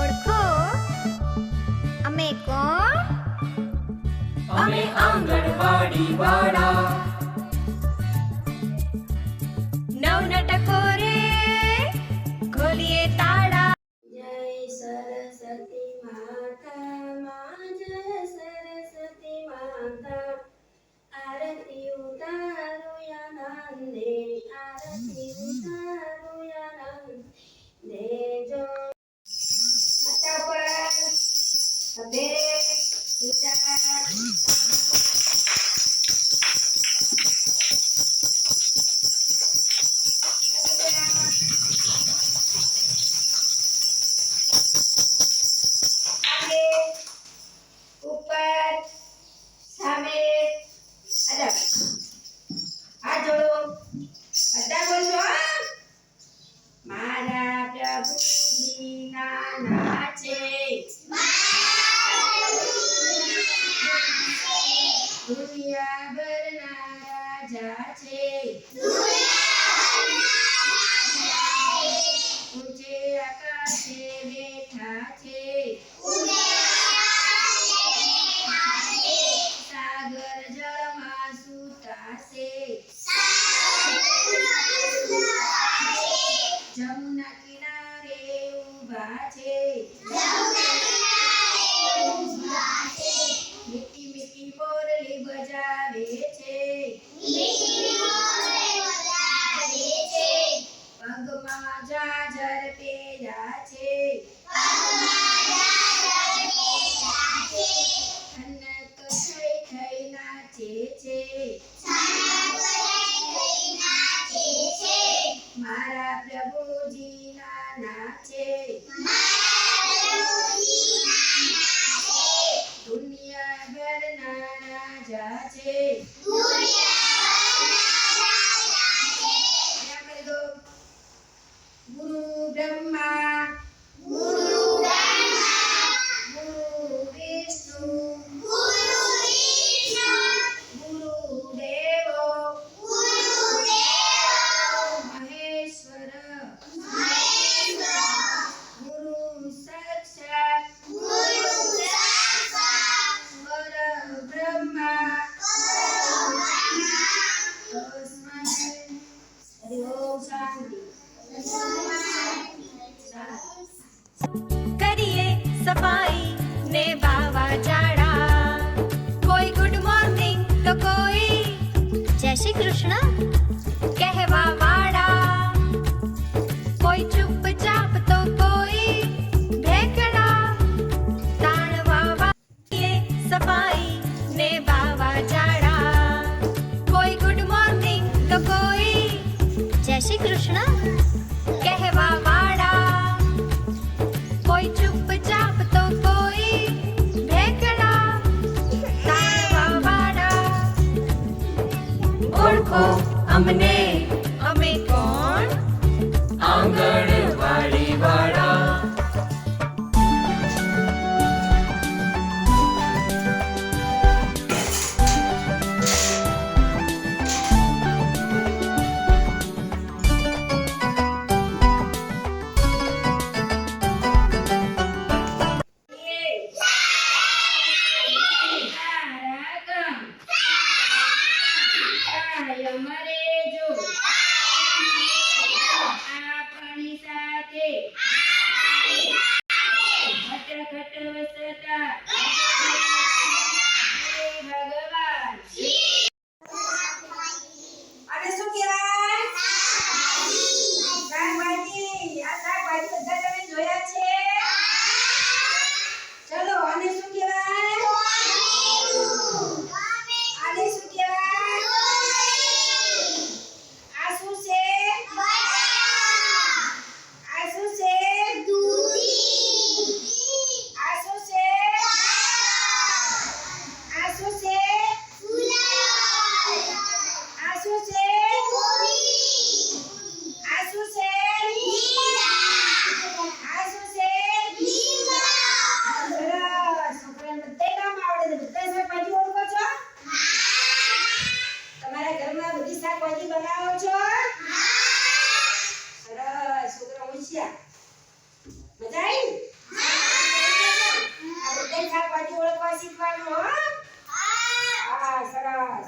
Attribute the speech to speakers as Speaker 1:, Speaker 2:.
Speaker 1: ઓળખો અમે કોણ?
Speaker 2: અમે આંગણવાડી વાળા.
Speaker 1: નવનાટકો રે ખોલીએ તાળા.
Speaker 3: જય સરસ્વતી માતા માં, જય સરસ્વતી માતા. આરતી ઉતારું આનંદે, આરતી ઉતારું આનંદે. જો માતા પર સબે વિચાર ઉપર સામે અરે આ જોડો બધા બોલો. મારા પ્રભુજી નાના છે, દુનિયા ભરના રાજા છે, ઊંચે આકાશે બેઠા છે, સાગર જળમાં સૂતા છે, જમુના કિનારે ઊભા છે, મીઠી મીઠી મોરલી બજાવે છે, પગમાં જાજર પહેર્યા છે, ખનક થઈ થઈ નાચે છે, મારા પ્રભુજી નાના છે, દુનિયા ભરના રાજા છે. ગુરુ બ્રહ્મા, ગુરુ વિષ્ણુ, ગુરુ દેવો મહેશ્વર, ગુરુ સાક્ષાત પરબ્રહ્મા તસ્મૈ હરિ ઓમ શાંતિ.
Speaker 1: કરીએ સફાઈ ને બાવા જાડા. કોઈ ગુડ મોર્નિંગ તો કોઈ જય શ્રી કૃષ્ણ કહેવા વાળા. કોઈ ચૂપચાપ તો કોઈ ભેકડા તાણવા વાળીએ સફાઈ ને બાવા જાડા. કોઈ ગુડ મોર્નિંગ તો કોઈ જય શ્રી કૃષ્ણ કહેવા વાળા. કોઈ ચૂપચાપ તો કોઈ ભેકડા તાણવા વાળા.
Speaker 2: ઓળખો અમને
Speaker 1: અમે કોણ?
Speaker 2: આંગણવાડી વાળા.
Speaker 3: આપણી સાથે ઘટ વસતા ભગવાન. આને શું કહેવાય? શાકભાજી. આ શાકભાજી બધા તમે જોયા છે? ચલો આને શું કહેવાય? આને શું કહેવાય? બધી શાકભાજી બનાવો છો? સરસ, છોકરા હોશિયાર. મજા આવી? આ બધી શાકભાજી ઓળખવા શીખવાનું હો. હા, સરસ.